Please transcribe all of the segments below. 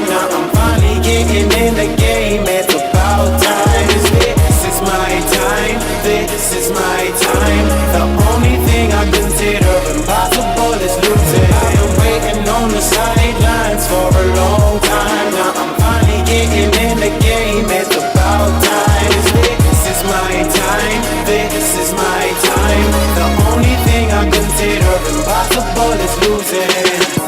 Now I'm finally getting in the game. It's about time. This is my time. This is my time. The only thing I consider impossible is losing. I am waiting on the sidelines for a long time. Now I'm finally getting in the game. It's about time. This is my time. This is my time. The only thing I consider impossible is losing.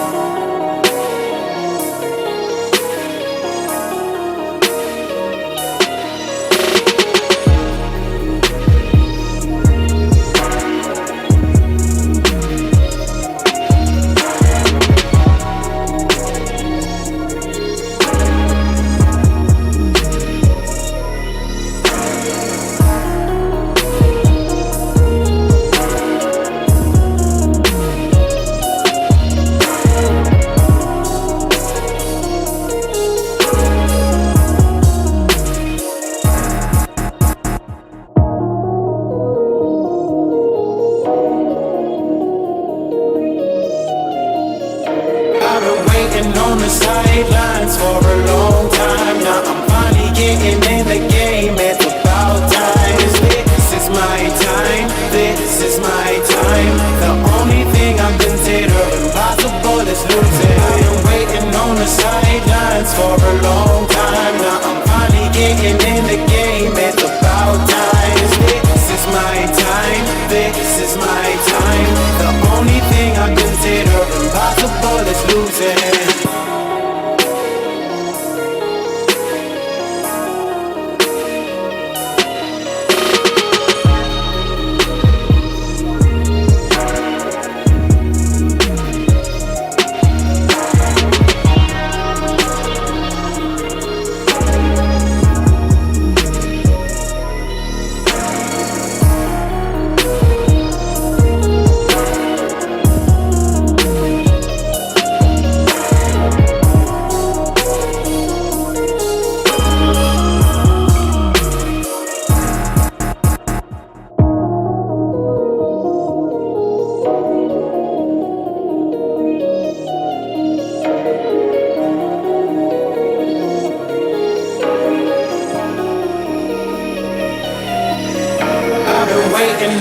On the sidelines for a long time. Now I'm finally getting in the game. It's about time. This is my time. This is my time. The only thing I consider impossible is losing. I am waiting on the sidelines for a long time. Now I'm finally getting in the game. It's about time. This is my time. This is my time. The only thing I consider impossible is losing.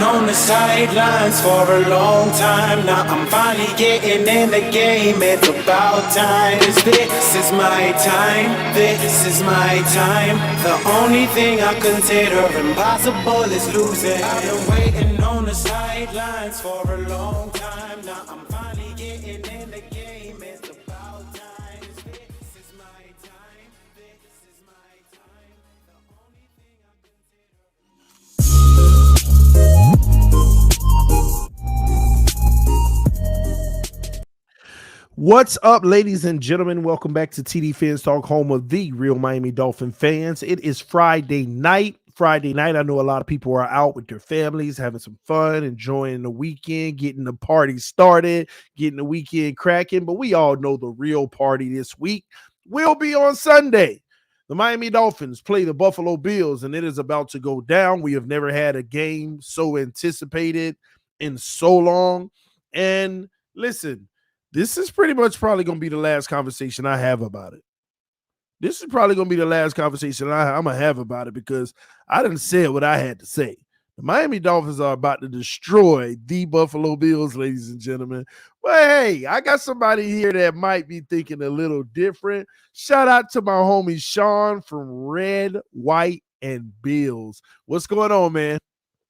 On the sidelines for a long time. Now I'm finally getting in the game. It's about time. This is my time. This is my time. The only thing I consider impossible is losing. I've been waiting on the sidelines for a long time. Now I'm finally getting in the game. It's about time. This is my time. This is my time. The only thing I What's up, ladies and gentlemen? Welcome back to TDPHINSTALK, home of the real Miami Dolphin fans. It is Friday night. I know a lot of people are out with their families, having some fun, enjoying the weekend, getting the party started, getting the weekend cracking. But we all know the real party this week will be on Sunday. The Miami Dolphins play the Buffalo Bills, and it is about to go down. We have never had a game so anticipated in so long. And listen, this is pretty much probably going to be the last conversation I have about it. This is probably going to be the last conversation I'm going to have about it because I didn't say what I had to say. The Miami Dolphins are about to destroy the Buffalo Bills, ladies and gentlemen. But hey, I got somebody here that might be thinking a little different. Shout out to my homie Sean from Red, White, and Bills. What's going on, man?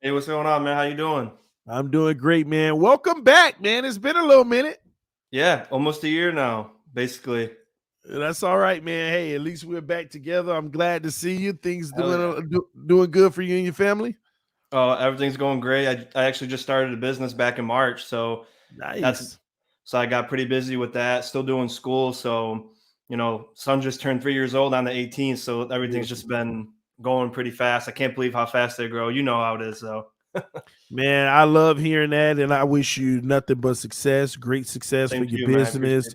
Hey, what's going on, man? How you doing? I'm doing great, man. Welcome back, man. It's been a little minute. Yeah, almost a year now, basically. That's all right, man. Hey, at least we're back together. I'm glad to see you. Things doing good for you and your family? Oh, everything's going great. I actually just started a business back in March, so nice. So I got pretty busy with that. Still doing school, so son just turned 3 years old on the 18th, so everything's just been going pretty fast. I can't believe how fast they grow. You know how it is, though. Man, I love hearing that, and I wish you nothing but success, great success for your business.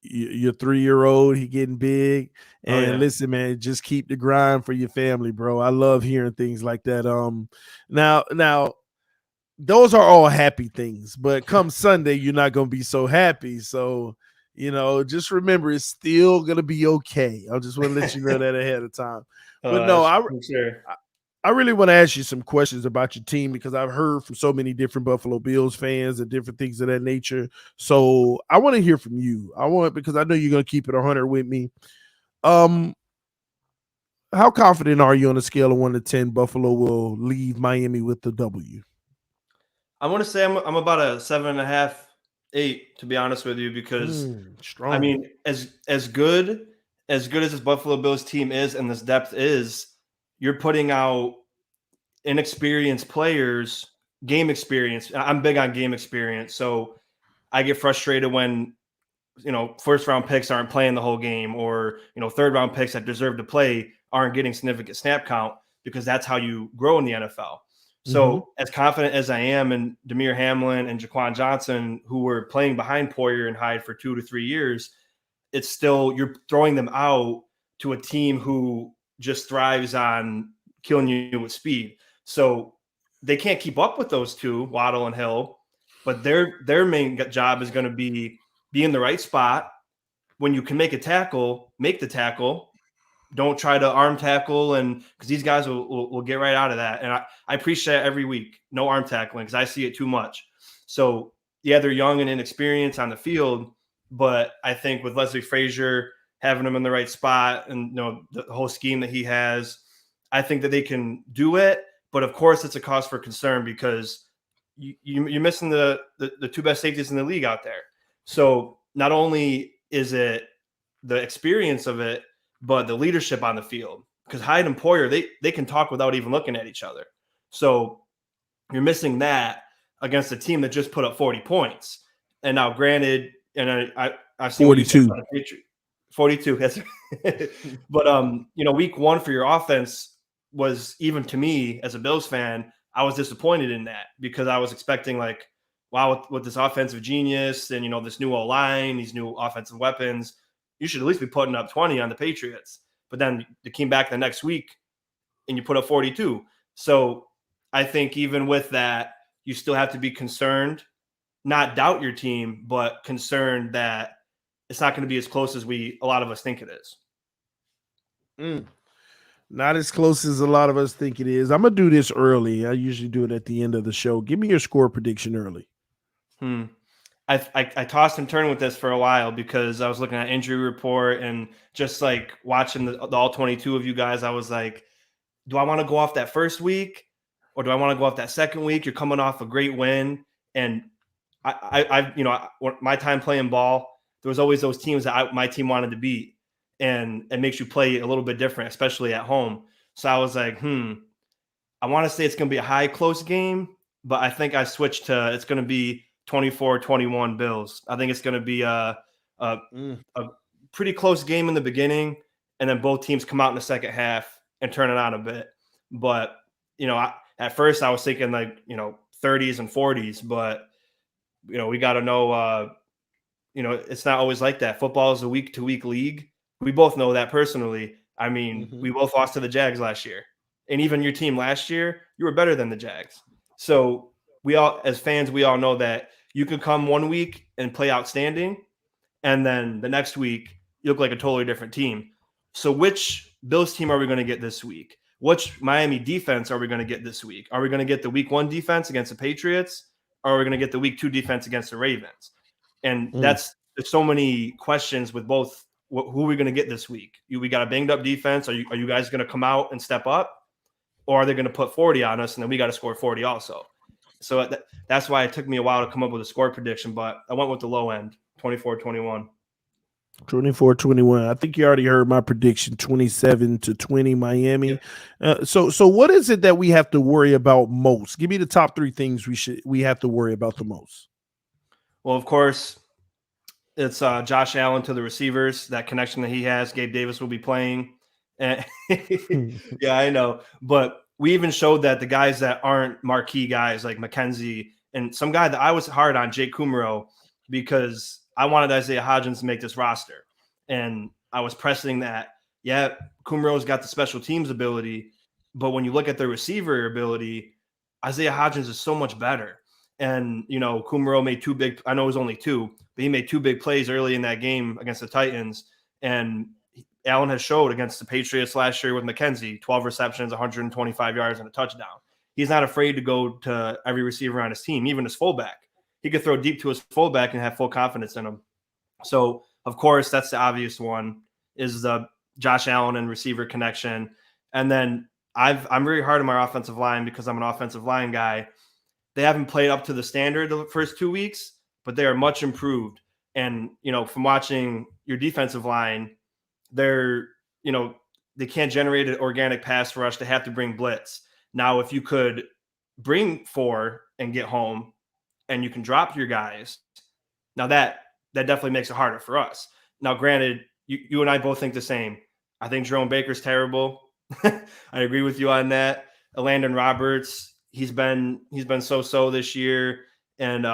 Your 3-year-old, he getting big, and listen, man, just keep the grind for your family, bro. I love hearing things like that. Now, those are all happy things, but come Sunday, you're not gonna be so happy. So, just remember it's still gonna be okay. I just want to let you know that ahead of time. But no, That's sure. I really want to ask you some questions about your team because I've heard from so many different Buffalo Bills fans and different things of that nature. So I want to hear from you. Because I know you're gonna keep it 100 with me. Um, how confident are you on a scale of 1 to 10? Buffalo will leave Miami with the W. I want to say I'm about a 7.5, 8, to be honest with you, because I Strong. mean, as good as this Buffalo Bills team is and this depth is, you're putting out inexperienced players, game experience. I'm big on game experience, so I get frustrated when first round picks aren't playing the whole game, or third round picks that deserve to play aren't getting significant snap count, because that's how you grow in the NFL. So as confident as I am in Demir Hamlin and Jaquan Johnson, who were playing behind Poyer and Hyde for 2 to 3 years, it's still, you're throwing them out to a team who just thrives on killing you with speed. So they can't keep up with those two, Waddle and Hill, but their main job is going to be in the right spot. When you can make a tackle, make the tackle. Don't try to arm tackle, and because these guys will get right out of that. And I appreciate every week, no arm tackling, because I see it too much. So yeah, they're young and inexperienced on the field, but I think with Leslie Frazier having them in the right spot and the whole scheme that he has, I think that they can do it. But of course, it's a cause for concern because you're missing the two best safeties in the league out there. So not only is it the experience of it, but the leadership on the field. Because Hyde and Poyer, they can talk without even looking at each other. So you're missing that against a team that just put up 40 points. And now, granted, and I've seen 42. 42. That's but week one for your offense was, even to me as a Bills fan, I was disappointed in that, because I was expecting, like, wow, with this offensive genius and this new O-line, these new offensive weapons, you should at least be putting up 20 on the Patriots. But then they came back the next week and you put up 42. So I think even with that, you still have to be concerned, not doubt your team, but concerned that it's not going to be as close as a lot of us think it is. Not as close as a lot of us think it is. I'm going to do this early. I usually do it at the end of the show. Give me your score prediction early. I tossed and turned with this for a while because I was looking at injury report and just like watching the all 22 of you guys. I was like, do I want to go off that first week or do I want to go off that second week? You're coming off a great win. And my time playing ball, there was always those teams that my team wanted to beat, and it makes you play a little bit different, especially at home. So I was like, I want to say it's going to be a high close game, but I think I switched to it's going to be 24-21 Bills. I think it's going to be a pretty close game in the beginning, and then both teams come out in the second half and turn it on a bit. But, at first I was thinking 30s and 40s, but, we got to know, it's not always like that. Football is a week-to-week league. We both know that personally. I mean, we both lost to the Jags last year. And even your team last year, you were better than the Jags. So we all, as fans, we all know that you can come one week and play outstanding, and then the next week you look like a totally different team. So which Bills team are we going to get this week? Which Miami defense are we going to get this week? Are we going to get the week 1 defense against the Patriots, or are we going to get the week 2 defense against the Ravens? And there's so many questions with both. Who are we going to get this week? We got a banged up defense. Are you guys going to come out and step up, or are they going to put 40 on us and then we got to score 40 also? So that's why it took me a while to come up with a score prediction, but I went with the low end, 24-21. 24-21. I think you already heard my prediction, 27-20 Miami. So what is it that we have to worry about most? Give me the top 3 things we have to worry about the most. Well, of course, it's Josh Allen to the receivers, that connection that he has. Gabe Davis will be playing. Yeah, I know. But we even showed that the guys that aren't marquee guys like McKenzie and some guy that I was hard on, Jake Kumaro, because I wanted Isaiah Hodgins to make this roster. And I was pressing that, Kumaro's got the special teams ability, but when you look at the receiver ability, Isaiah Hodgins is so much better. And, Kumaro made I know it was only 2, but he made 2 big plays early in that game against the Titans. And Allen has showed against the Patriots last year with McKenzie, 12 receptions, 125 yards, and a touchdown. He's not afraid to go to every receiver on his team, even his fullback. He could throw deep to his fullback and have full confidence in him. So, of course, that's the obvious one, is the Josh Allen and receiver connection. And then I'm very hard on my offensive line because I'm an offensive line guy. They haven't played up to the standard the first 2 weeks, but they are much improved. And, from watching your defensive line, they can't generate an organic pass rush. They have to bring blitz. Now, if you could bring 4 and get home and you can drop your guys, now that definitely makes it harder for us. Now, granted, you and I both think the same. I think Jerome Baker's terrible. I agree with you on that. Landon Roberts, he's been so-so this year. And,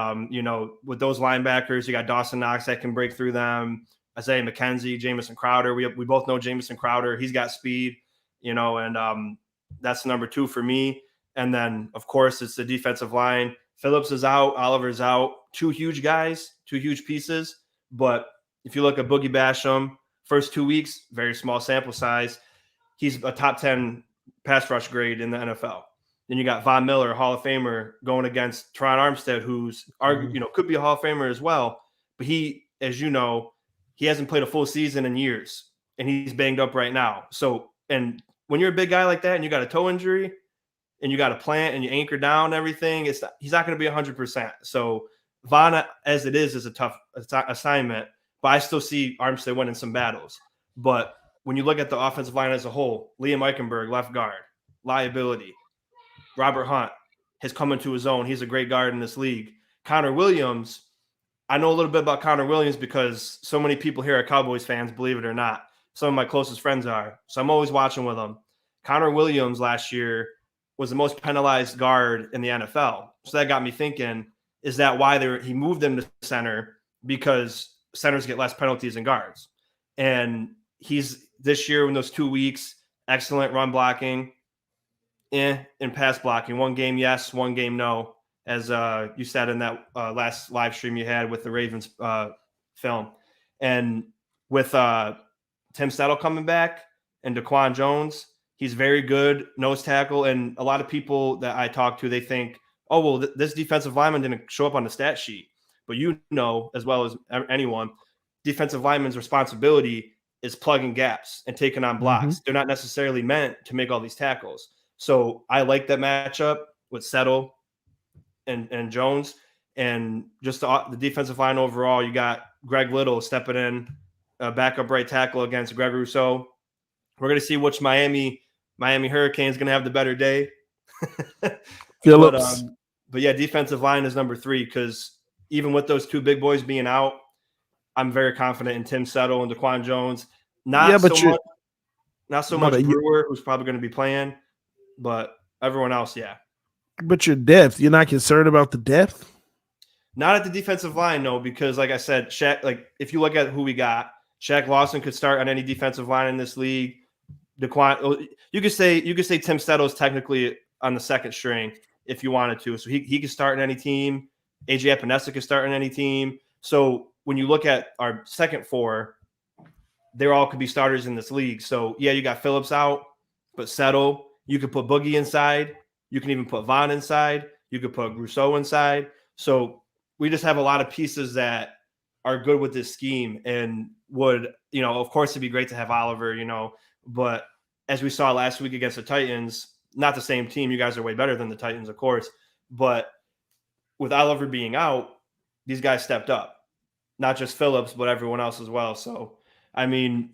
with those linebackers, you got Dawson Knox that can break through them. Isaiah McKenzie, Jamison Crowder. We both know Jamison Crowder. He's got speed, and that's number 2 for me. And then, of course, it's the defensive line. Phillips is out. Oliver's out. 2 huge guys, 2 huge pieces. But if you look at Boogie Basham, first 2 weeks, very small sample size. He's a top 10 pass rush grade in the NFL. Then you got Von Miller, Hall of Famer, going against Teron Armstead, who's could be a Hall of Famer as well. But he, as you know, he hasn't played a full season in years, and he's banged up right now. So, and when you're a big guy like that and you got a toe injury and you got a plant and you anchor down everything, he's not going to be 100%. So Von, as it is a tough assignment, but I still see Armstead winning some battles. But when you look at the offensive line as a whole, Liam Eichenberg, left guard, liability. Robert Hunt has come into his own. He's a great guard in this league. Connor Williams, I know a little bit about Connor Williams because so many people here are Cowboys fans, believe it or not. Some of my closest friends are. So I'm always watching with them. Connor Williams last year was the most penalized guard in the NFL. So that got me thinking, is that why he moved him to center? Because centers get less penalties than guards. And he's this year in those 2 weeks, excellent run blocking, and pass blocking. 1 game, yes, 1 game, no, as you said in that last live stream you had with the Ravens film. And with Tim Settle coming back and Daquan Jones, he's very good nose tackle. And a lot of people that I talk to, they think, oh, well, this defensive lineman didn't show up on the stat sheet. But as well as anyone, defensive lineman's responsibility is plugging gaps and taking on blocks. Mm-hmm. They're not necessarily meant to make all these tackles. So I like that matchup with Settle and Jones. And just the defensive line overall, you got Greg Little stepping in, backup right tackle against Greg Rousseau. We're going to see which Miami Hurricane is going to have the better day. Phillips. But yeah, defensive line is number 3 because even with those 2 big boys being out, I'm very confident in Tim Settle and Daquan Jones. Not so much Brewer, who's probably going to be playing, but everyone else, yeah. But your depth, you're not concerned about the depth? Not at the defensive line, no, because like I said, if you look at who we got, Shaq Lawson could start on any defensive line in this league. Daquan, you could say Tim Settle is technically on the second string if you wanted to. So he could start in any team. AJ Epinesa could start in any team. So when you look at our second 4, they all could be starters in this league. So yeah, you got Phillips out, but Settle, you could put Boogie inside. You can even put Von inside. You could put Rousseau inside. So we just have a lot of pieces that are good with this scheme and would, of course, it'd be great to have Oliver, but as we saw last week against the Titans, not the same team. You guys are way better than the Titans, of course, but with Oliver being out, these guys stepped up, not just Phillips, but everyone else as well. So, I mean,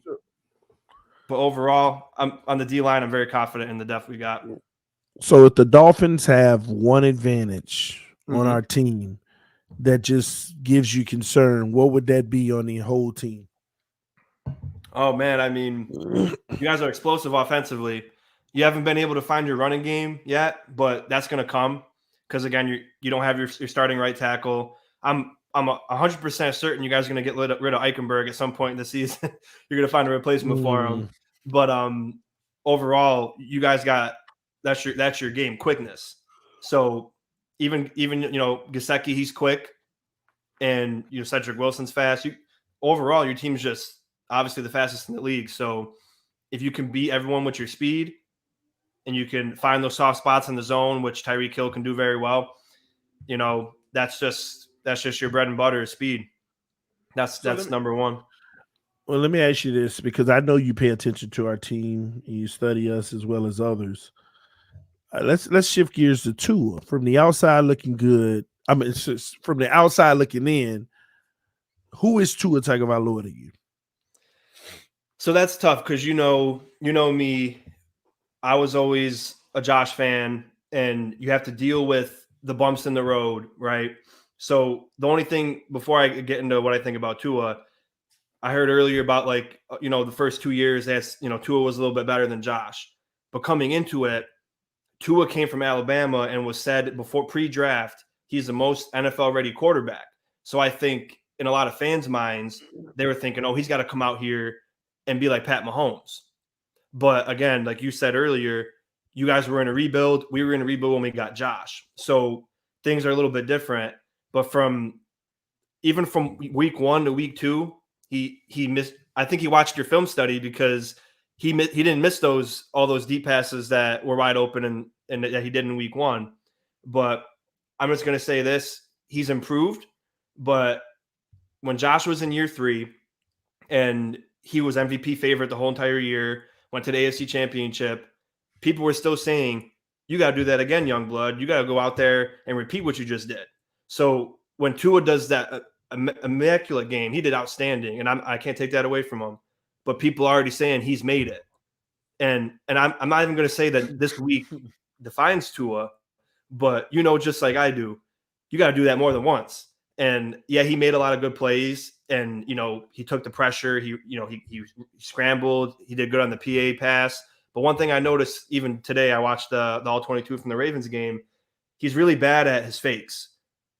but overall, on the D-line, I'm very confident in the depth we got. So if the Dolphins have one advantage on our team that just gives you concern, what would that be on the whole team? Oh, man, I mean, you guys are explosive offensively. You haven't been able to find your running game yet, but that's going to come because, again, you don't have your starting right tackle. I'm 100% certain you guys are going to get rid of Eichenberg at some point in the season. You're going to find a replacement for him. But overall, you guys got that's your game, quickness. So even Gesicki, he's quick, and Cedric Wilson's fast. Overall, your team's just obviously the fastest in the league. So if you can beat everyone with your speed, and you can find those soft spots in the zone, which Tyreek Hill can do very well, that's just your bread and butter is speed. That's number one. Well, let me ask you this, because I know you pay attention to our team and you study us as well as others. Let's shift gears to Tua. From the outside looking good, I mean, it's just from the outside looking in, who is Tua Tagovailoa to you? So that's tough because you know me. I was always a Josh fan, and you have to deal with the bumps in the road, right? So the only thing before I get into what I think about Tua, I heard earlier about the first 2 years, Tua was a little bit better than Josh, but coming into it, Tua came from Alabama and was said before pre-draft he's the most NFL ready quarterback. So I think in a lot of fans' minds, they were thinking, oh, he's got to come out here and be like Pat Mahomes. But again, like you said earlier, you guys were in a rebuild. We were in a rebuild when we got Josh. So things are a little bit different. But even from week 1 to week 2, he missed. I think he watched your film study because he didn't miss all those deep passes that were wide open and that he did in week 1. But I'm just going to say this: he's improved. But when Josh was in year 3 and he was MVP favorite the whole entire year, went to the AFC Championship, people were still saying, you got to do that again, young blood. You got to go out there and repeat what you just did. So when Tua does that immaculate game, he did outstanding, and I can't take that away from him. But people are already saying he's made it. And I'm not even going to say that this week defines Tua, but just like I do, you got to do that more than once. And yeah, he made a lot of good plays, and he took the pressure. He scrambled. He did good on the PA pass. But one thing I noticed even today, I watched the All 22 from the Ravens game. He's really bad at his fakes.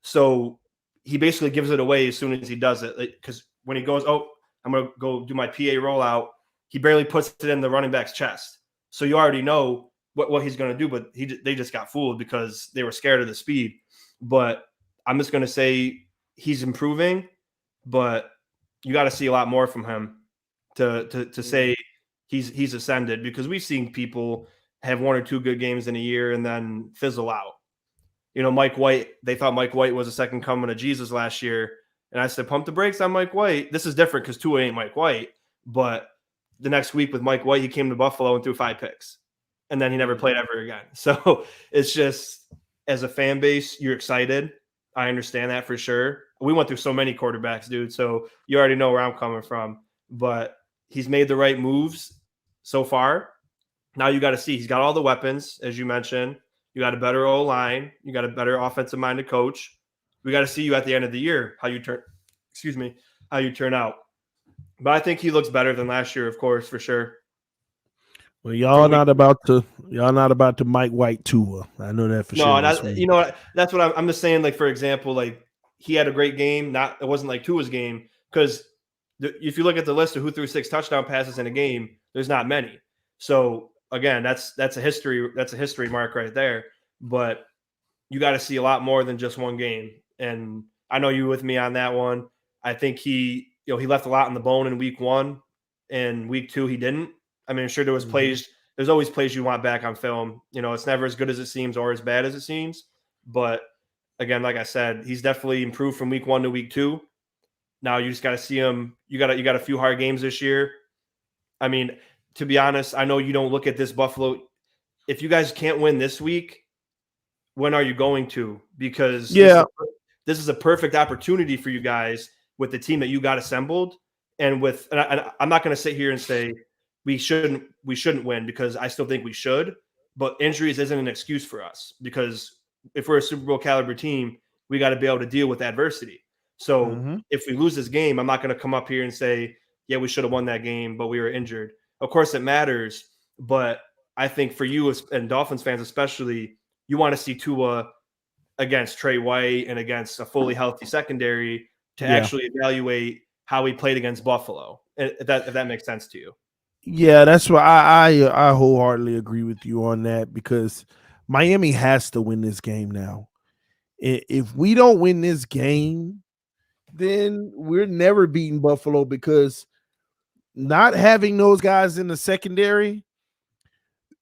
So he basically gives it away as soon as he does it. Because when he goes, oh, I'm going to go do my PA rollout, he barely puts it in the running back's chest. So you already know what he's going to do, but they just got fooled because they were scared of the speed. But I'm just going to say he's improving, but you got to see a lot more from him to say he's ascended, because we've seen people have 1 or 2 good games in a year and then fizzle out. Mike White, they thought Mike White was a second coming of Jesus last year. And I said, pump the brakes on Mike White. This is different because Tua ain't Mike White. But the next week with Mike White, he came to Buffalo and threw 5 picks. And then he never played ever again. So it's just, as a fan base, you're excited. I understand that for sure. We went through so many quarterbacks, dude. So you already know where I'm coming from. But he's made the right moves so far. Now you got to see. He's got all the weapons, as you mentioned. You got a better O-line. You got a better offensive-minded coach. We got to see you at the end of the year, how you turn out. But I think he looks better than last year, of course, for sure. Well, y'all not about to Mike White Tua. I know that for sure. No, that's what I'm just saying. Like, for example, like, he had a great game. It wasn't like Tua's game, because if you look at the list of who threw 6 touchdown passes in a game, there's not many. So again, that's a history mark right there. But you got to see a lot more than just one game. And I know you with me on that one. I think he left a lot in the bone in week 1, and week 2 he didn't. I mean, sure, there was plays. There's always plays you want back on film. It's never as good as it seems or as bad as it seems. But again, like I said, he's definitely improved from week 1 to week 2. Now you just got to see him. You got a few hard games this year. I mean, to be honest, I know you don't look at this Buffalo. If you guys can't win this week, when are you going to? Because this is a perfect opportunity for you guys with the team that you got assembled, and I'm not going to sit here and say we shouldn't win, because I still think we should. But injuries isn't an excuse for us, because if we're a Super Bowl caliber team, we got to be able to deal with adversity. So if we lose this game, I'm not going to come up here and say, yeah, we should have won that game, but we were injured. Of course it matters, but I think for you and Dolphins fans especially, you want to see Tua against Trey White and against a fully healthy secondary to actually evaluate how he played against Buffalo, if that makes sense to you. Yeah, that's why I wholeheartedly agree with you on that, because Miami has to win this game now. If we don't win this game, then we're never beating Buffalo, because not having those guys in the secondary,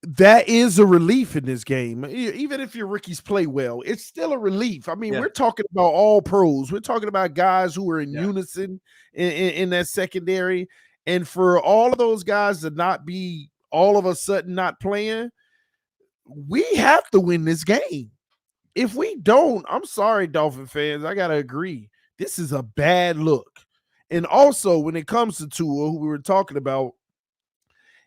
that is a relief in this game. Even if your rookies play well, it's still a relief. I mean, Yeah. we're talking about all pros. We're talking about guys who are in Yeah. unison in that secondary. And for all of those guys to not be all of a sudden not playing, we have to win this game. If we don't, I'm sorry, Dolphin fans, I got to agree. This is a bad look. And also, when it comes to Tua, who we were talking about,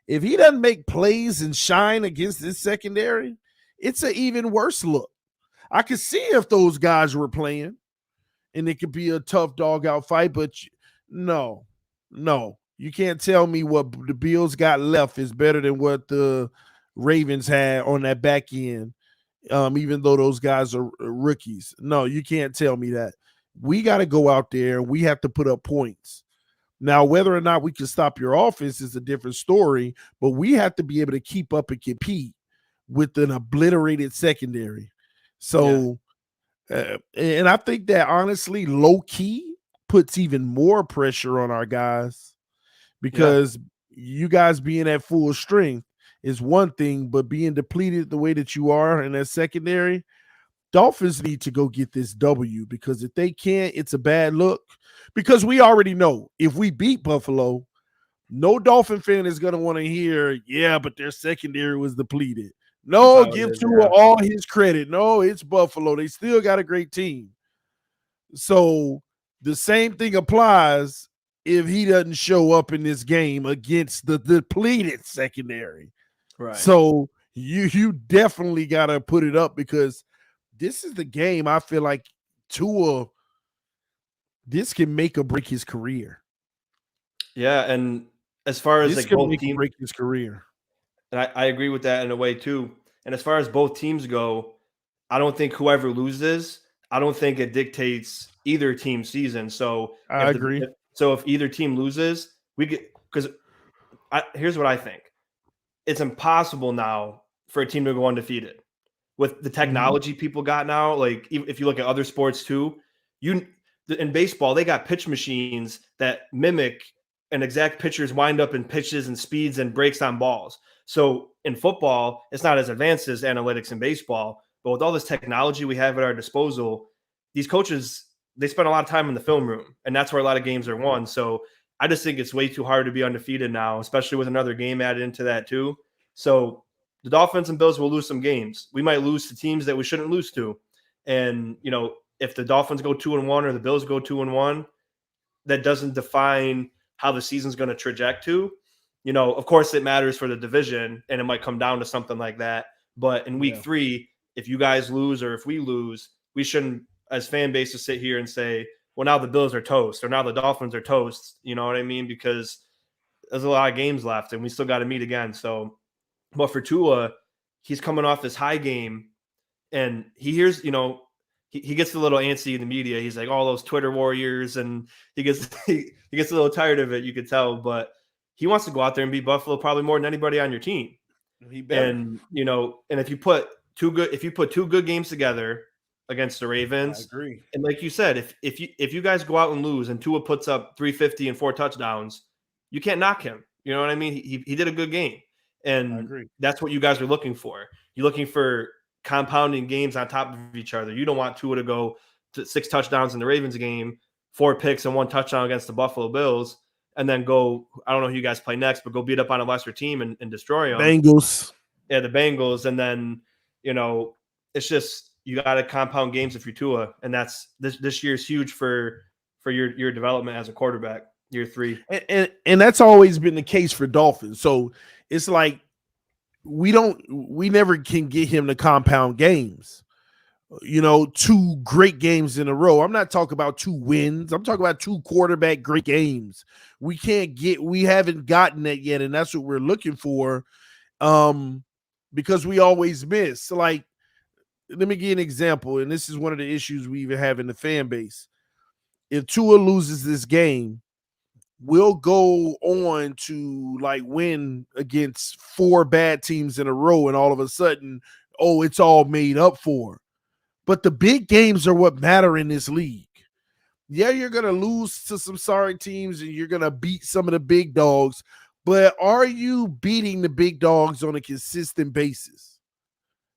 if he doesn't make plays and shine against this secondary, it's an even worse look. I could see if those guys were playing and it could be a tough dog out fight, but no, you can't tell me what the Bills got left is better than what the Ravens had on that back end, even though those guys are rookies. No, you can't tell me that. We got to go out there and we have to put up points. Now, whether or not we can stop your offense is a different story, but we have to be able to keep up and compete with an obliterated secondary. So, and I think that honestly, low key puts even more pressure on our guys, because you guys being at full strength is one thing, but being depleted the way that you are in that secondary, Dolphins need to go get this W, because if they can't, it's a bad look. Because we already know if we beat Buffalo, no Dolphin fan is going to want to hear, yeah, but their secondary was depleted. No, give Tua all his credit. No, it's Buffalo. They still got a great team. So the same thing applies if he doesn't show up in this game against the depleted secondary. Right. So you definitely got to put it up, because this is the game I feel like Tua, this can make or break his career. Yeah, and as far as this like can both make or teams, break his career. and I agree with that in a way too. And as far as both teams go, I don't think whoever loses, I don't think it dictates either team's season. So I agree. If either team loses, we get, because here's what I think: it's impossible now for a team to go undefeated with the technology people got now. Like if you look at other sports too, in baseball they got pitch machines that mimic an exact pitcher's windup and pitches and speeds and breaks on balls. So in football, it's not as advanced as analytics in baseball, but with all this technology we have at our disposal, these coaches, they spend a lot of time in the film room, and that's where a lot of games are won. So I just think it's way too hard to be undefeated now, especially with another game added into that too. So the Dolphins and Bills will lose some games. We might lose to teams that we shouldn't lose to. And, if the Dolphins go 2-1 or the Bills go 2-1, that doesn't define how the season's going to traject to. Of course it matters for the division and it might come down to something like that. But in week 3, if you guys lose or if we lose, we shouldn't, as fan bases, sit here and say, well, now the Bills are toast or now the Dolphins are toast. You know what I mean? Because there's a lot of games left and we still got to meet again. So, but for Tua, he's coming off this high game and he hears, he gets a little antsy in the media. He's like, all those Twitter warriors, and he gets he gets a little tired of it, you could tell, but he wants to go out there and beat Buffalo probably more than anybody on your team. And and if you put two good games together against the Ravens, I agree. and like you said, if you guys go out and lose and Tua puts up 350 and 4 touchdowns, you can't knock him. You know what I mean? He did a good game, and that's what you guys are looking for. You're looking for compounding games on top of each other. You don't want Tua to go to 6 touchdowns in the Ravens game, 4 picks and 1 touchdown against the Buffalo Bills, and then go, I don't know who you guys play next, but go beat up on a lesser team and destroy them. Bengals. Yeah, the Bengals. And then, it's just, you got to compound games if you're Tua. And that's this year's huge for your development as a quarterback, year 3. And that's always been the case for Dolphins. So it's like, we never can get him to compound games, 2 great games in a row. I'm not talking about 2 wins. I'm talking about 2 quarterback great games. We haven't gotten that yet. And that's what we're looking for. Because we always miss. Like, let me give you an example. And this is one of the issues we even have in the fan base. If Tua loses this game, we'll go on to like win against 4 bad teams in a row, and all of a sudden, it's all made up for. But the big games are what matter in this league. Yeah, you're going to lose to some sorry teams and you're going to beat some of the big dogs, but are you beating the big dogs on a consistent basis?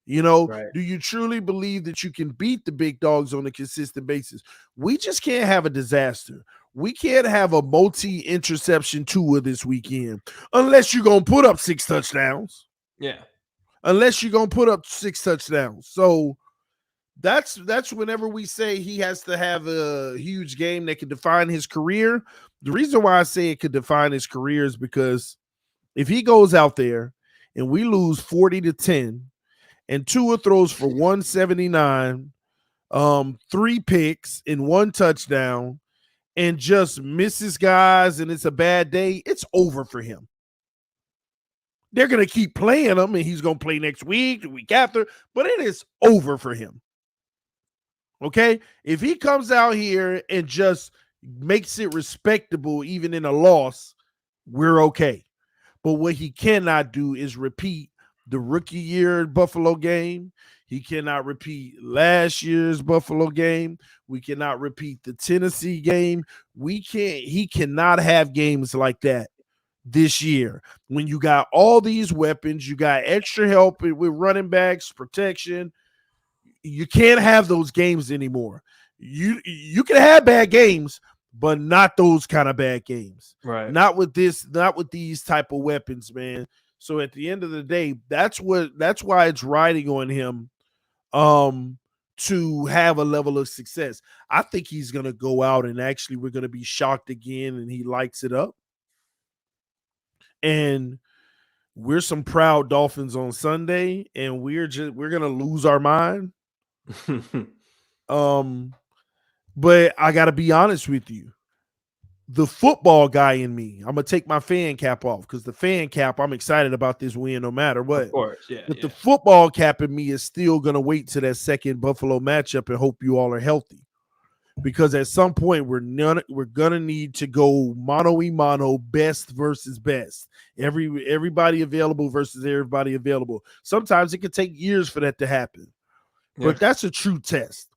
Right. Do you truly believe that you can beat the big dogs on a consistent basis? We just can't have a disaster. We can't have a multi-interception Tua this weekend unless you're going to put up 6 touchdowns. Yeah. Unless you're going to put up 6 touchdowns. So that's whenever we say he has to have a huge game that can define his career. The reason why I say it could define his career is because if he goes out there and we lose 40-10 and Tua throws for 179, 3 picks and 1 touchdown and just misses guys and it's a bad day, it's over for him. They're going to keep playing him and he's going to play next week, the week after, but it is over for him. Okay? If he comes out here and just makes it respectable even in a loss, we're okay. But what he cannot do is repeat the rookie year Buffalo game. He cannot repeat last year's Buffalo game. We cannot repeat the Tennessee game. He cannot have games like that this year. When you got all these weapons, you got extra help with running backs, protection. You can't have those games anymore. You can have bad games, but not those kind of bad games. Right. Not with these type of weapons, man. So at the end of the day, that's why it's riding on him to have a level of success. I think he's going to go out and actually we're going to be shocked again and he lights it up. And we're some proud Dolphins on Sunday and we're going to lose our mind. But I got to be honest with you. The football guy in me, I'm going to take my fan cap off because the fan cap, I'm excited about this win no matter what. Of course, yeah. But the football cap in me is still going to wait to that second Buffalo matchup and hope you all are healthy. Because at some point, we're going to need to go mano-a-mano, best versus best. Everybody available versus everybody available. Sometimes it can take years for that to happen. Yeah. But that's a true test.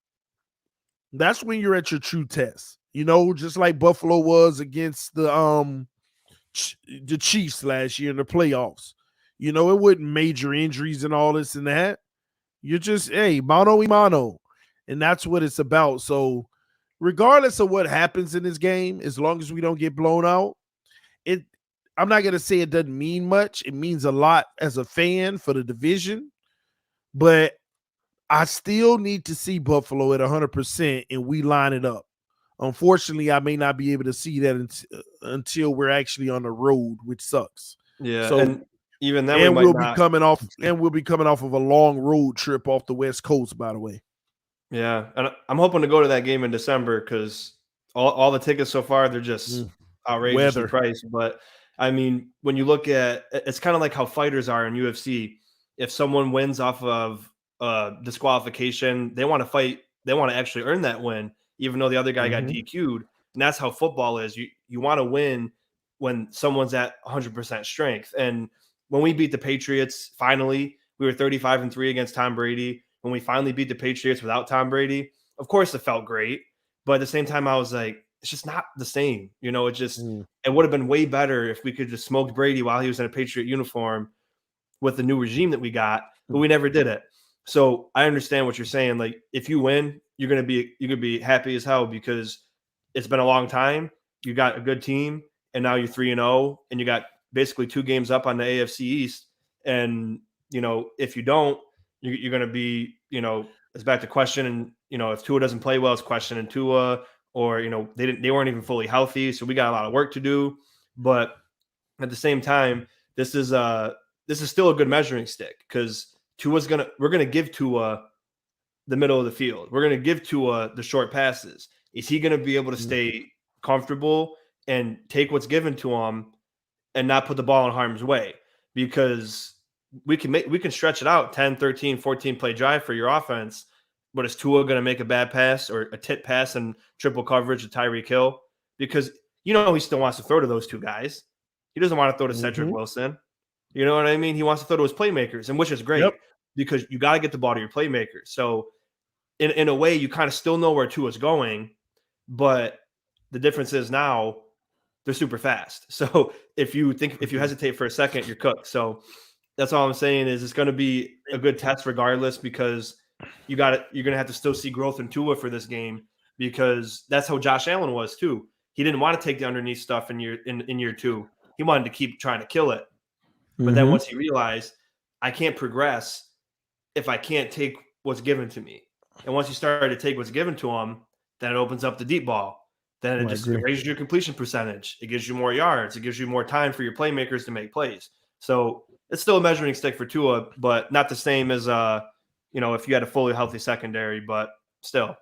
That's when you're at your true test. Just like Buffalo was against the Chiefs last year in the playoffs. It wasn't major injuries and all this and that. You're just, mano-a-mano. And that's what it's about. So regardless of what happens in this game, as long as we don't get blown out, I'm not going to say it doesn't mean much. It means a lot as a fan for the division. But I still need to see Buffalo at 100% and we line it up. Unfortunately, I may not be able to see that until we're actually on the road, which sucks. Yeah, so and even then, we'll be coming off of a long road trip off the West Coast, by the way. Yeah, and I'm hoping to go to that game in December because all the tickets so far, they're just outrageously priced. But I mean, when you look at it's kind of like how fighters are in UFC. If someone wins off of disqualification, they want to fight. They want to actually earn that win, even though the other guy got DQ'd. And that's how football is. You want to win when someone's at 100% strength. And when we beat the Patriots, finally, we were 35-3 against Tom Brady. When we finally beat the Patriots without Tom Brady, of course it felt great. But at the same time, I was like, it's just not the same. It would have been way better if we could just smoke Brady while he was in a Patriot uniform with the new regime that we got, but we never did it. So I understand what you're saying. Like, if you win, you're gonna be happy as hell because it's been a long time. You got a good team, and now you're 3-0, and you got basically 2 games up on the AFC East. And if you don't, you're gonna be, it's back to question. And if Tua doesn't play well, it's questioning Tua, or they weren't even fully healthy, so we got a lot of work to do. But at the same time, this is still a good measuring stick because we're gonna give Tua the middle of the field. We're gonna give Tua the short passes. Is he gonna be able to stay comfortable and take what's given to him and not put the ball in harm's way? Because we can stretch it out 10, 13, 14 play drive for your offense. But is Tua gonna make a bad pass or a tip pass and triple coverage to Tyreek Hill? Because he still wants to throw to those 2 guys. He doesn't want to throw to Cedric Wilson. You know what I mean? He wants to throw to his playmakers, and which is great because you got to get the ball to your playmakers. So in a way, you kind of still know where Tua's going, but the difference is now they're super fast. So if you hesitate for a second, you're cooked. So that's all I'm saying is it's going to be a good test regardless, because you're going to have to still see growth in Tua for this game, because that's how Josh Allen was too. He didn't want to take the underneath stuff in year two. He wanted to keep trying to kill it. But then once he realized, I can't progress if I can't take what's given to me. And once you start to take what's given to him, then it opens up the deep ball. Then it raises your completion percentage. It gives you more yards. It gives you more time for your playmakers to make plays. So it's still a measuring stick for Tua, but not the same as if you had a fully healthy secondary, but still.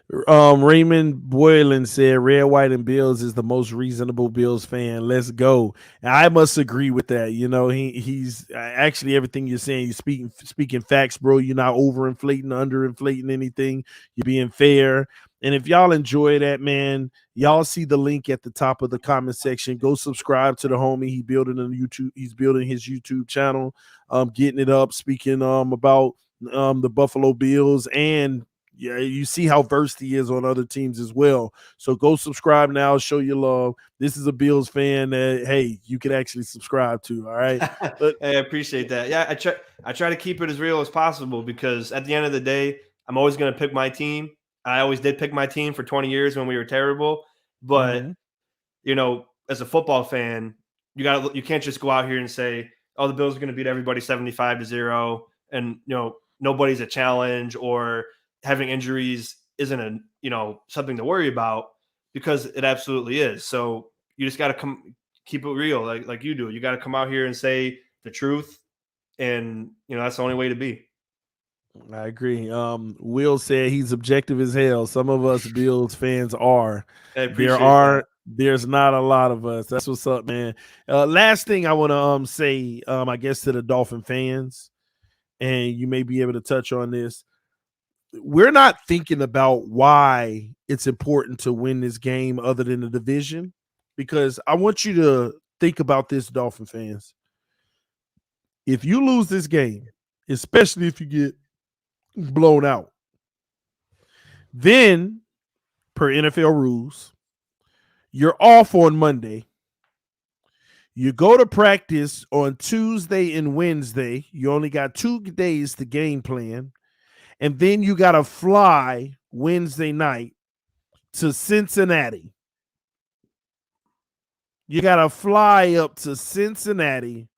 Raymond Boylan said Red, White, and Bills is the most reasonable Bills fan. Let's go. And I must agree with that. He's actually everything you're saying. You're speaking facts, bro. You're not overinflating, underinflating anything. You're being fair. And if y'all enjoy that, man, y'all see the link at the top of the comment section. Go subscribe to the homie. He's building his YouTube channel, getting it up, speaking about the Buffalo Bills, and yeah, you see how versed he is on other teams as well. So go subscribe now, show your love. This is a Bills fan that, hey, you can actually subscribe to. All right. But hey, I appreciate that. Yeah, I try to keep it as real as possible, because at the end of the day, I'm always going to pick my team. I always did pick my team for 20 years when we were terrible. But as a football fan, you can't just go out here and say, oh, the Bills are going to beat everybody 75-0, and nobody's a challenge, or having injuries isn't something to worry about, because it absolutely is. So you just got to keep it real, like you do. You got to come out here and say the truth, and that's the only way to be. I agree. Will said he's objective as hell. Some of us Bills fans are. I appreciate that. There's not a lot of us. That's what's up, man. Last thing I want to say, I guess, to the Dolphin fans, and you may be able to touch on this. We're not thinking about why it's important to win this game other than the division, because I want you to think about this, Dolphin fans. If you lose this game, especially if you get blown out, then per NFL rules, you're off on Monday. You go to practice on Tuesday and Wednesday. You only got 2 days to game plan. And then you got to fly Wednesday night to Cincinnati. You got to fly up to Cincinnati,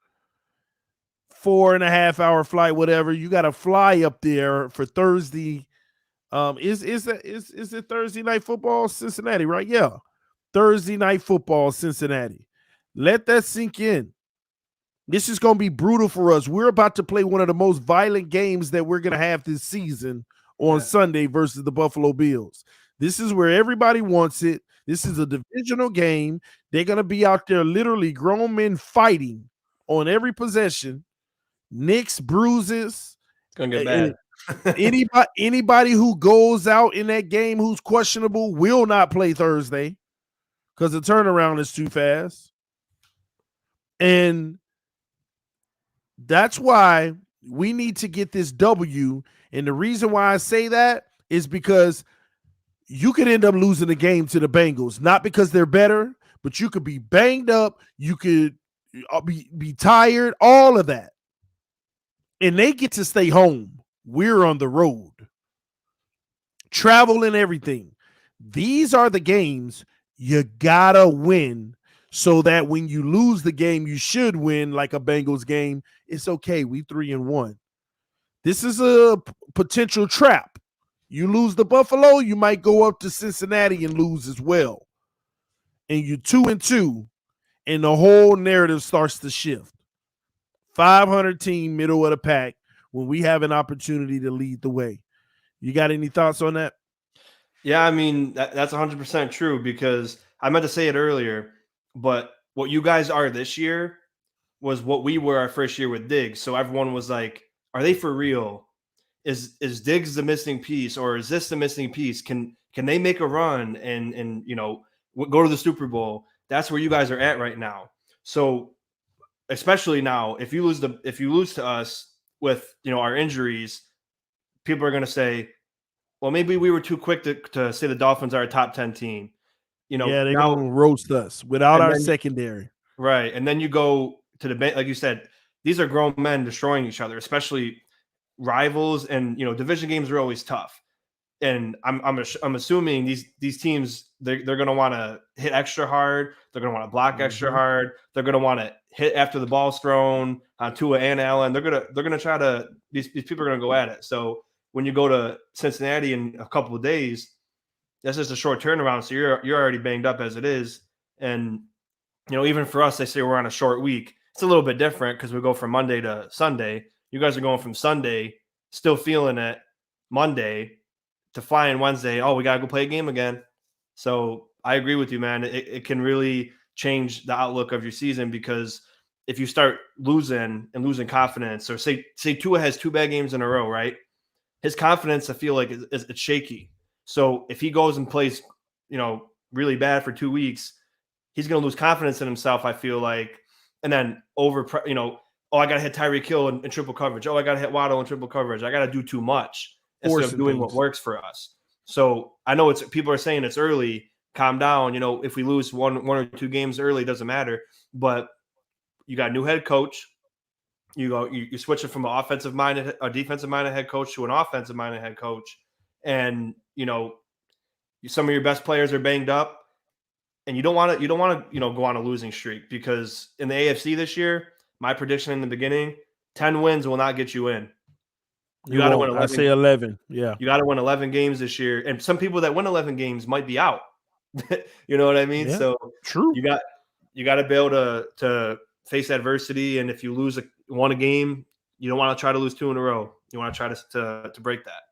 4.5-hour flight, whatever. You got to fly up there for Thursday. Is it Thursday night football, Cincinnati, right? Yeah. Thursday night football, Cincinnati. Let that sink in. This is going to be brutal for us. We're about to play one of the most violent games that we're going to have this season on Sunday versus the Buffalo Bills. This is where everybody wants it. This is a divisional game. They're going to be out there literally grown men fighting on every possession. Nicks, bruises. It's going to get bad. Anybody who goes out in that game who's questionable will not play Thursday because the turnaround is too fast. And that's why we need to get this W. And the reason why I say that is because you could end up losing the game to the Bengals, not because they're better, but you could be banged up. You could be tired, all of that. And they get to stay home. We're on the road. Travel and everything. These are the games you gotta win, so that when you lose the game you should win, like a Bengals game, it's okay. We 3-1. This is a potential trap. You lose the Buffalo, you might go up to Cincinnati and lose as well. And you're 2-2, and the whole narrative starts to shift. 500 team, middle of the pack, when we have an opportunity to lead the way. You got any thoughts on that? Yeah, I mean, that's 100% true, because I meant to say it earlier, but what you guys are this year was what we were our first year with Diggs. So everyone was like, are they for real? Is Diggs the missing piece, or is this the missing piece? Can they make a run and go to the Super Bowl? That's where you guys are at right now. So especially now, if you lose to us with our injuries, people are going to say, well, maybe we were too quick to say the Dolphins are a top 10 team. Yeah, they're Now gonna roast us without and our then secondary. right, and then you go to the like you said, these are grown men destroying each other, especially rivals, and division games are always tough. And I'm assuming these teams they're going to want to hit extra hard. They're going to want to block extra hard. They're going to want to hit after the ball's thrown on Tua and Allen. They're gonna try to these people are going to go at it. So when you go to Cincinnati in a couple of days, that's just a short turnaround. So you're already banged up as it is. And even for us, they say we're on a short week. It's a little bit different because we go from Monday to Sunday. You guys are going from Sunday, still feeling it, Monday to flying Wednesday. Oh, we got to go play a game again. So I agree with you, man. It can really change the outlook of your season, because if you start losing confidence, or say Tua has 2 bad games in a row, right? His confidence, I feel like, it's shaky. So if he goes and plays, really bad for 2 weeks, he's going to lose confidence in himself, I feel like. And then oh, I got to hit Tyreek Hill in triple coverage. Oh, I got to hit Waddle in triple coverage. I got to do too much instead of doing what works for us. So I know people are saying it's early. Calm down. If we lose one or 2 games early, it doesn't matter. But you got a new head coach. You switch it from a defensive minded head coach to an offensive minded head coach, and some of your best players are banged up, and you don't want to go on a losing streak, because in the AFC this year, my prediction in the beginning, 10 wins will not get you in. You got to win 11. I say 11. Yeah. You got to win 11 games this year. And some people that win 11 games might be out. You know what I mean? Yeah, so true. You got to be able to face adversity. And if you lose one game, you don't want to try to lose 2 in a row. You want to try to break that.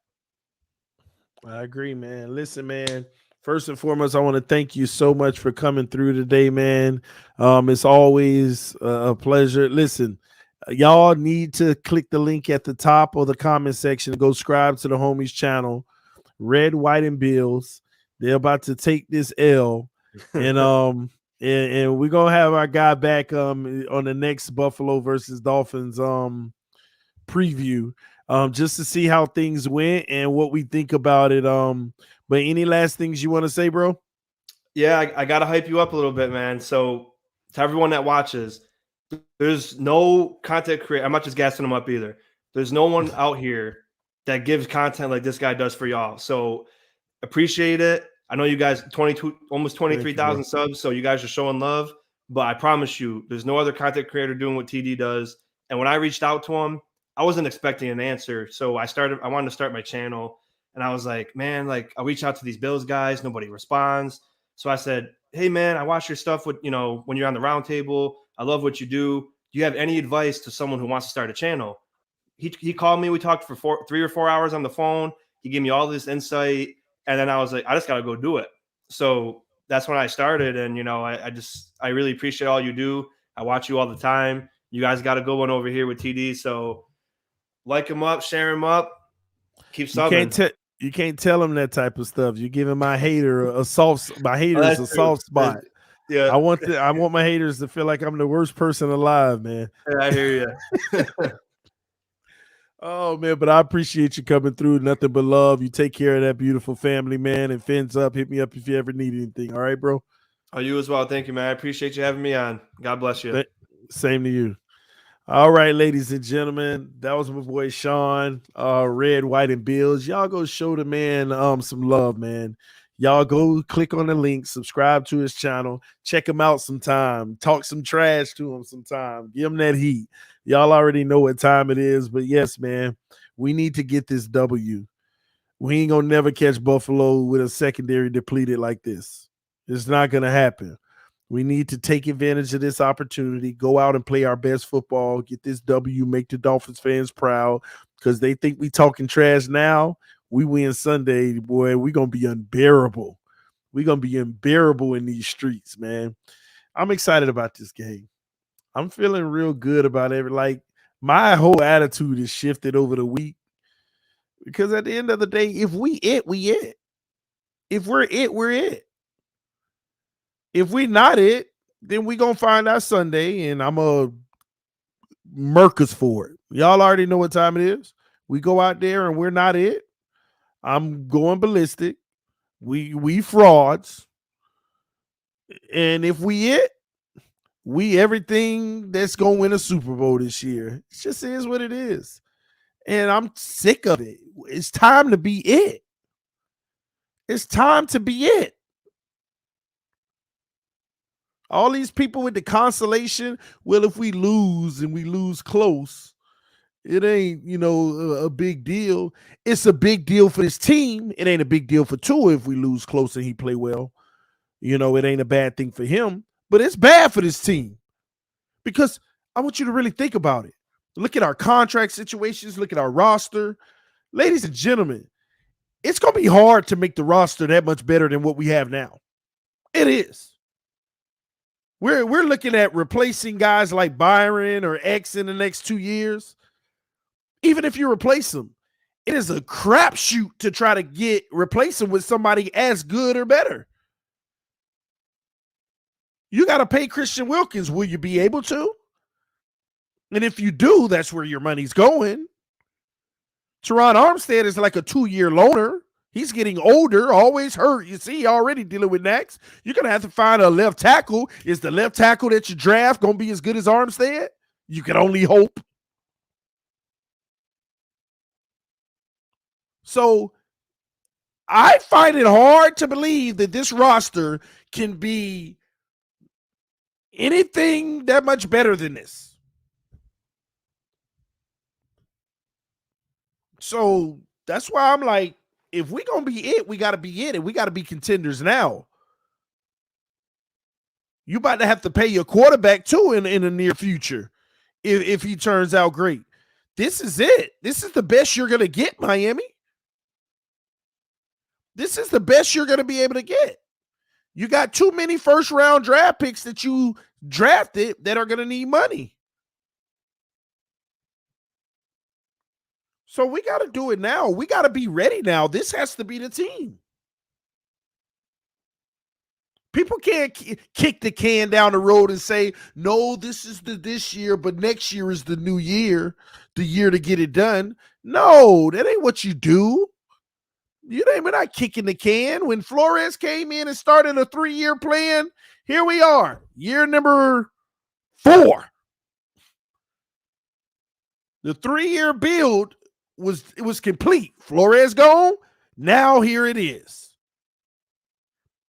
I agree, man. Listen, man. First and foremost, I want to thank you so much for coming through today, man. It's always a pleasure. Listen, y'all need to click the link at the top of the comment section to go subscribe to the homies channel, Red, White, and Bills. They're about to take this L, and and we're gonna have our guy back on the next Buffalo versus Dolphins preview, just to see how things went and what we think about it. But any last things you want to say, bro? Yeah, I got to hype you up a little bit, man. So to everyone that watches, there's no content creator. I'm not just gassing them up either. There's no one out here that gives content like this guy does for y'all. So appreciate it. I know you guys, almost 23,000 subs, so you guys are showing love. But I promise you, there's no other content creator doing what TD does. And when I reached out to him, I wasn't expecting an answer. So I wanted to start my channel. And I was like, man, I'll reach out to these Bills guys. Nobody responds. So I said, hey, man, I watch your stuff when you're on the round table. I love what you do. Do you have any advice to someone who wants to start a channel? He called me. We talked for 3 or 4 hours on the phone. He gave me all this insight. And then I was like, I just got to go do it. So that's when I started. And, I really appreciate all you do. I watch you all the time. You guys got a good one over here with TD. So like him up, share him up, keep subbing. You can't tell him that type of stuff. You're giving my hater a soft spot. Yeah, I want my haters to feel like I'm the worst person alive, man. Yeah, I hear you. Oh, man, but I appreciate you coming through. Nothing but love. You take care of that beautiful family, man. And Phins up. Hit me up if you ever need anything. All right, bro? Oh, you as well. Thank you, man. I appreciate you having me on. God bless you. Same to you. All right, ladies and gentlemen, that was my boy Sean, Red, White, and Bills. Y'all go show the man some love, man. Y'all go click on the link, subscribe to his channel, check him out sometime, talk some trash to him sometime, give him that heat. Y'all already know what time it is, but yes, man, we need to get this W. We ain't gonna never catch Buffalo with a secondary depleted like this. It's not gonna happen. We need to take advantage of this opportunity, go out and play our best football, get this W, make the Dolphins fans proud, because they think we talking trash now. We win Sunday, boy, we're going to be unbearable. We're going to be unbearable in these streets, man. I'm excited about this game. I'm feeling real good about it. Like, my whole attitude is shifted over the week, because at the end of the day, if we it. If we're it, we're it. If we not it, then we gonna find out Sunday, and I'm gonna murk us for it. Y'all already know what time it is. We go out there and we're not it. I'm going ballistic. We frauds. And if we everything that's gonna win a Super Bowl this year. It just is what it is. And I'm sick of it. It's time to be it. It's time to be it. All these people with the consolation, well, if we lose and we lose close, it ain't, a big deal. It's a big deal for this team. It ain't a big deal for Tua if we lose close and he play well. It ain't a bad thing for him, but it's bad for this team because I want you to really think about it. Look at our contract situations. Look at our roster. Ladies and gentlemen, it's going to be hard to make the roster that much better than what we have now. It is. We're looking at replacing guys like Byron or X in the next 2 years. Even if you replace them, it is a crapshoot to try to replace them with somebody as good or better. You got to pay Christian Wilkins. Will you be able to? And if you do, that's where your money's going. Teron Armstead is like a 2-year loaner. He's getting older, always hurt. You see, already dealing with next. You're going to have to find a left tackle. Is the left tackle that you draft going to be as good as Armstead? You can only hope. So I find it hard to believe that this roster can be anything that much better than this. So that's why I'm like, if we're going to be it, we got to be it, and we got to be contenders now. You about to have to pay your quarterback too in the near future if he turns out great. This is it. This is the best you're going to get, Miami. This is the best you're going to be able to get. You got too many first-round draft picks that you drafted that are going to need money. So we got to do it now. We got to be ready now. This has to be the team. People can't kick the can down the road and say, no, this is this year, but next year is the new year, the year to get it done. No, that ain't what you do. We're not kicking the can. When Flores came in and started a 3-year plan, here we are, year number 4. The 3-year build was complete. Flores gone. Now here it is.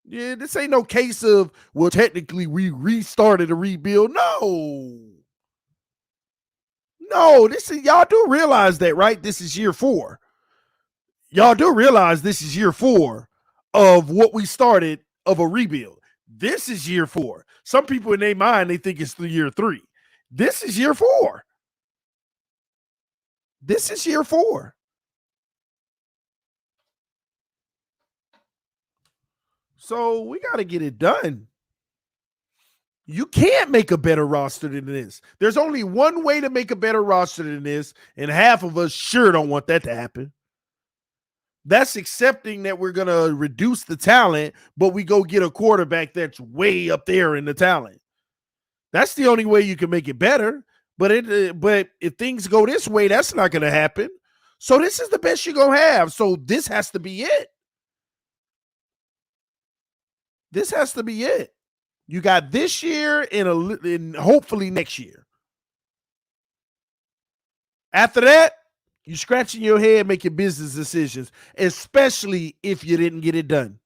Yeah, this ain't no case of, well, technically we restarted a rebuild. No, this is, y'all do realize that, right? This is year 4. Y'all do realize this is year 4 of what we started of a rebuild. This is year 4. Some people in their mind, they think it's the year 3. This is year 4. This is year 4. So we got to get it done. You can't make a better roster than this. There's only one way to make a better roster than this, and half of us sure don't want that to happen. That's accepting that we're going to reduce the talent, but we go get a quarterback that's way up there in the talent. That's the only way you can make it better. But if things go this way, that's not going to happen. So this is the best you're going to have. So this has to be it. This has to be it. You got this year and hopefully next year. After that, you're scratching your head making business decisions, especially if you didn't get it done.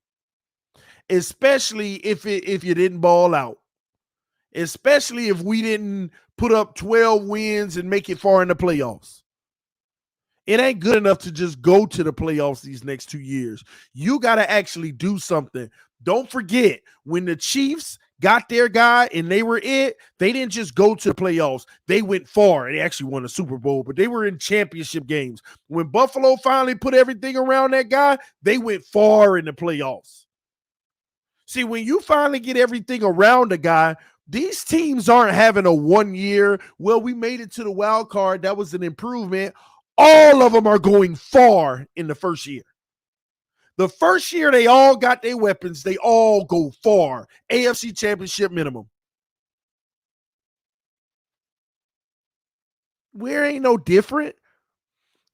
Especially if you didn't ball out. Especially if we didn't put up 12 wins and make it far in the playoffs. It ain't good enough to just go to the playoffs these next 2 years. You got to actually do something. Don't forget, when the Chiefs got their guy and they were it, they didn't just go to the playoffs. They went far. They actually won a Super Bowl, but they were in championship games. When Buffalo finally put everything around that guy, they went far in the playoffs. See, when you finally get everything around a guy, these teams aren't having a 1 year, well, we made it to the wild card. That was an improvement. All of them are going far in the first year. The first year, they all got their weapons. They all go far. AFC Championship minimum. We ain't no different.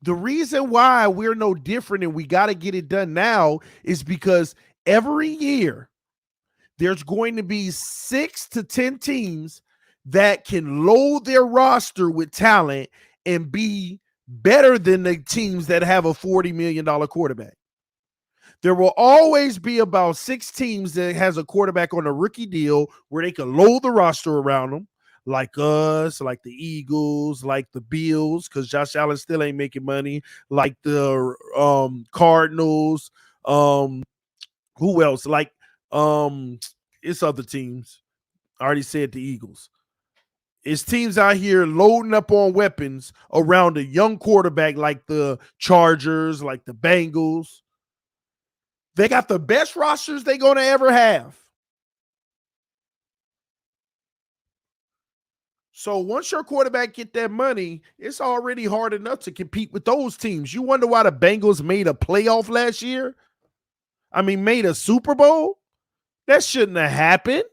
The reason why we're no different and we got to get it done now is because every year there's going to be 6 to 10 teams that can load their roster with talent and be better than the teams that have a $40 million quarterback. There will always be about 6 teams that has a quarterback on a rookie deal where they can load the roster around them, like us, like the Eagles, like the Bills, because Josh Allen still ain't making money, like the Cardinals, who else? Like it's other teams. I already said the Eagles. It's teams out here loading up on weapons around a young quarterback like the Chargers, like the Bengals. They got the best rosters they're going to ever have. So once your quarterback get that money, it's already hard enough to compete with those teams. You wonder why the Bengals made a playoff last year? I mean, made a Super Bowl? That shouldn't have happened.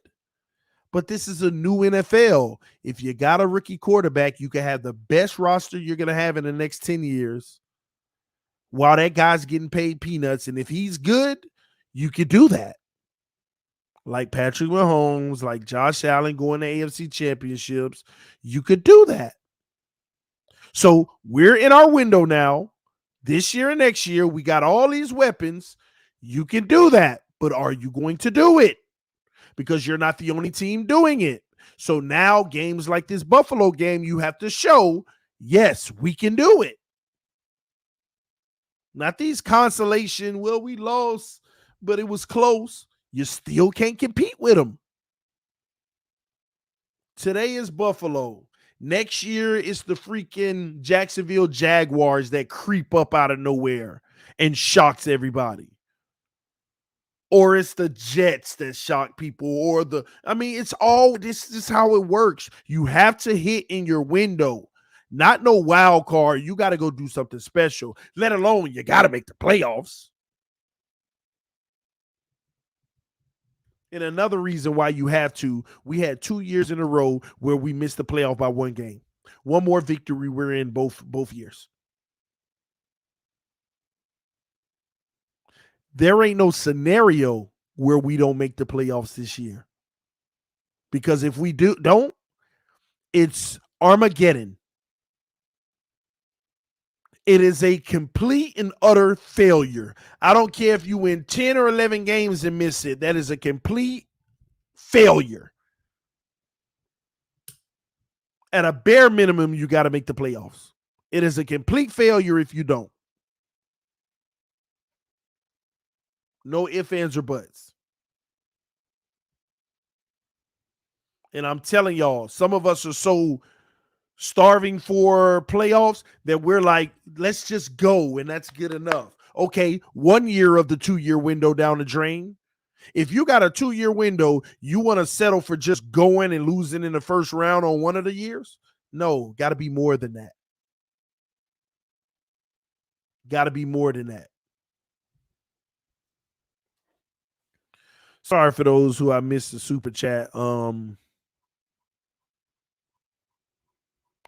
But this is a new NFL. If you got a rookie quarterback, you can have the best roster you're going to have in the next 10 years while that guy's getting paid peanuts. And if he's good, you could do that. Like Patrick Mahomes, like Josh Allen going to AFC championships. You could do that. So we're in our window now. This year and next year, we got all these weapons. You can do that. But are you going to do it? Because you're not the only team doing it. So now games like this Buffalo game, you have to show, yes, we can do it. Not these consolation, well, we lost, but it was close. You still can't compete with them. Today is Buffalo. Next year, it's the freaking Jacksonville Jaguars that creep up out of nowhere and shocks everybody. Or it's the Jets that shock people, or it's all this is how it works. You have to hit in your window, not no wild card. You got to go do something special, let alone you got to make the playoffs. And another reason why you have to, we had 2 years in a row where we missed the playoff by one game. One more victory, we're in both years. There ain't no scenario where we don't make the playoffs this year. Because if we don't, it's Armageddon. It is a complete and utter failure. I don't care if you win 10 or 11 games and miss it. That is a complete failure. At a bare minimum, you got to make the playoffs. It is a complete failure if you don't. No ifs, ands, or buts. And I'm telling y'all, some of us are so starving for playoffs that we're like, let's just go, and that's good enough. Okay, 1 year of the 2-year window down the drain. If you got a 2-year window, you want to settle for just going and losing in the first round on one of the years? No, got to be more than that. Got to be more than that. Sorry for those who I missed the super chat. I'm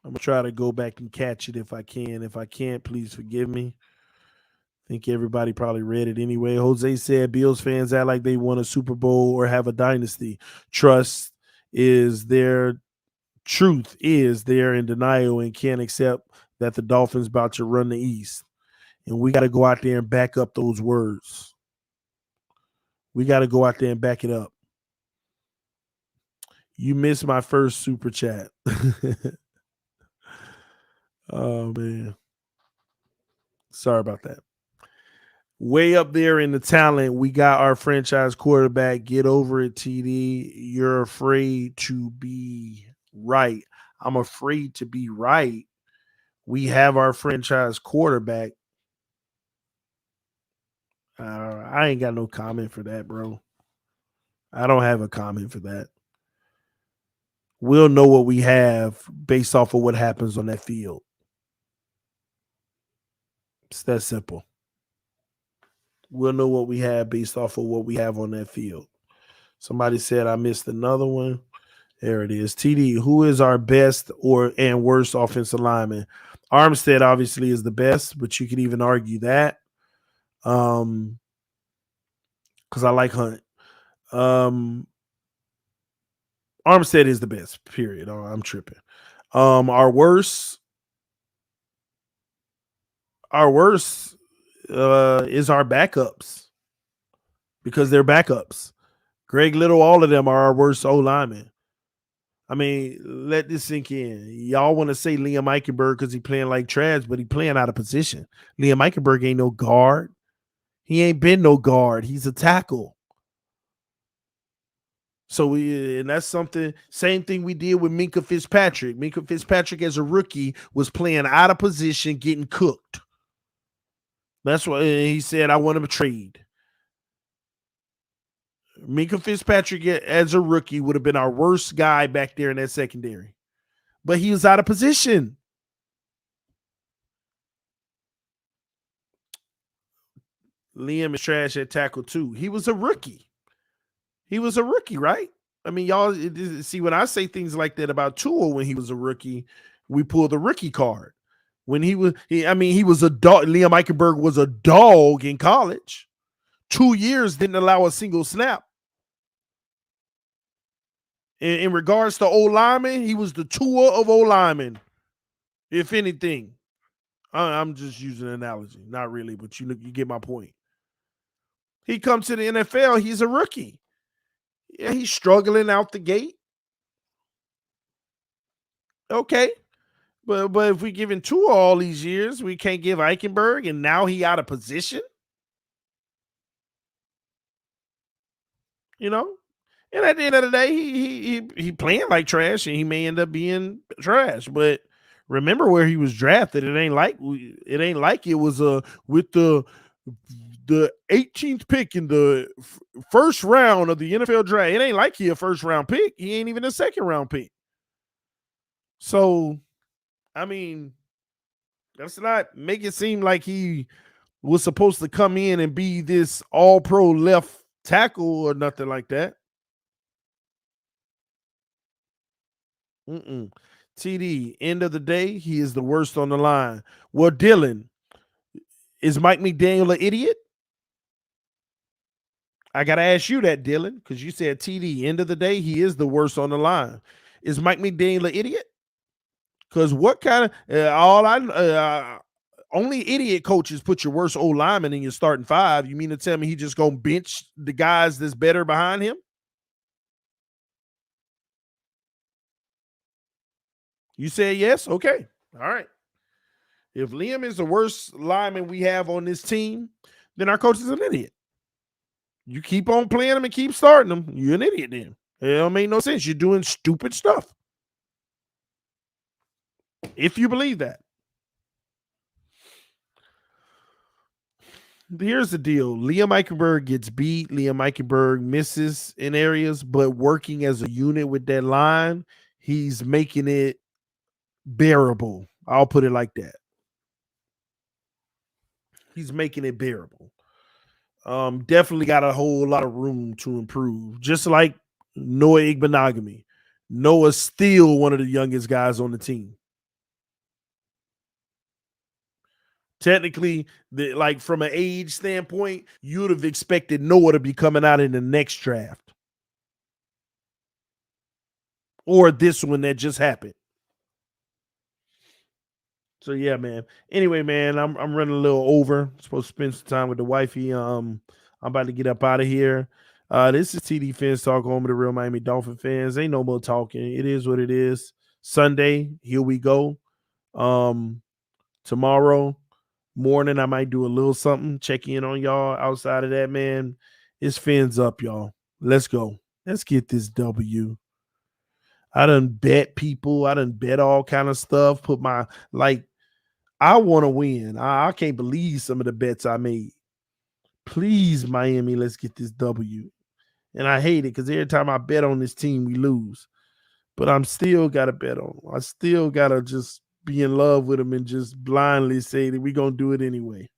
gonna try to go back and catch it if I can. If I can't, please forgive me. I think everybody probably read it anyway. Jose said Bills fans act like they won a Super Bowl or have a dynasty. Trust is their truth is they're in denial and can't accept that the Dolphins about to run the East. And we got to go out there and back up those words. We got to go out there and back it up. You missed my first super chat. Oh, man. Sorry about that. Way up there in the talent, we got our franchise quarterback. Get over it, TD. You're afraid to be right. I'm afraid to be right. We have our franchise quarterback. I ain't got no comment for that, bro. I don't have a comment for that. We'll know what we have based off of what happens on that field. It's that simple. We'll know what we have based off of what we have on that field. Somebody said I missed another one. There it is. TD, who is our best and worst offensive lineman? Armstead obviously is the best, but you could even argue that. Because I like Hunt. Armstead is the best, period. Oh, I'm tripping. Our worst is our backups because they're backups. Greg Little, all of them are our worst O linemen. I mean, let this sink in. Y'all want to say Liam Eichenberg because he playing like trash, but he playing out of position. Liam Eichenberg ain't no guard. He ain't been no guard. He's a tackle. So and that's something, same thing we did with Minkah Fitzpatrick. Minkah Fitzpatrick as a rookie was playing out of position, getting cooked. That's why he said, I want him to trade. Minkah Fitzpatrick as a rookie would have been our worst guy back there in that secondary. But he was out of position. Liam is trash at tackle too. He was a rookie. He was a rookie, right? I mean, y'all see when I say things like that about Tua when he was a rookie, we pull the rookie card. When he was a dog. Liam Eichenberg was a dog in college. 2 years didn't allow a single snap. In regards to O lineman, he was the Tua of O lineman. If anything, I'm just using an analogy, not really, but you get my point. He comes to the NFL, he's a rookie. Yeah, he's struggling out the gate. Okay. But if we give him Tua all these years, we can't give Eichenberg, and now he out of position. You know? And at the end of the day, he playing like trash, and he may end up being trash. But remember where he was drafted. It ain't like it was with the 18th pick in the first round of the NFL draft. It ain't like he a first round pick. He ain't even a second round pick. So, I mean, let's not make it seem like he was supposed to come in and be this all pro left tackle or nothing like that. TD, end of the day, he is the worst on the line. Well, Dylan, is Mike McDaniel an idiot? I got to ask you that, Dylan, because you said TD, end of the day, he is the worst on the line. Is Mike McDaniel an idiot? Because what kind of only idiot coaches put your worst old lineman in your starting five. You mean to tell me he just gonna bench the guys that's better behind him? You said yes? Okay. All right. If Liam is the worst lineman we have on this team, then our coach is an idiot. You keep on playing him and keep starting him, you're an idiot then. It don't make no sense. You're doing stupid stuff. If you believe that. Here's the deal. Liam Eichenberg gets beat. Liam Eichenberg misses in areas, but working as a unit with that line, he's making it bearable. I'll put it like that. He's making it bearable. Definitely got a whole lot of room to improve. Just like Noah Igbenogany. Noah's still one of the youngest guys on the team. Technically, like from an age standpoint, you'd have expected Noah to be coming out in the next draft. Or this one that just happened. So yeah, man. Anyway, man, I'm running a little over. I'm supposed to spend some time with the wifey. I'm about to get up out of here. This is TD Phins Talk, home of the real Miami Dolphin fans. Ain't no more talking. It is what it is. Sunday, here we go. Tomorrow morning, I might do a little something, check in on y'all. Outside of that, man, it's Fins up, y'all. Let's go. Let's get this W. I done bet people. I done bet all kind of stuff. Put my, I want to win. I can't believe some of the bets I made. Please, Miami, let's get this W. And I hate it because every time I bet on this team, we lose. But I'm still got to bet on them. I still got to just be in love with them and just blindly say that we're going to do it anyway.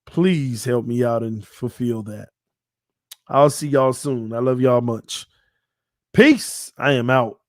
Please help me out and fulfill that. I'll see y'all soon. I love y'all much. Peace. I am out.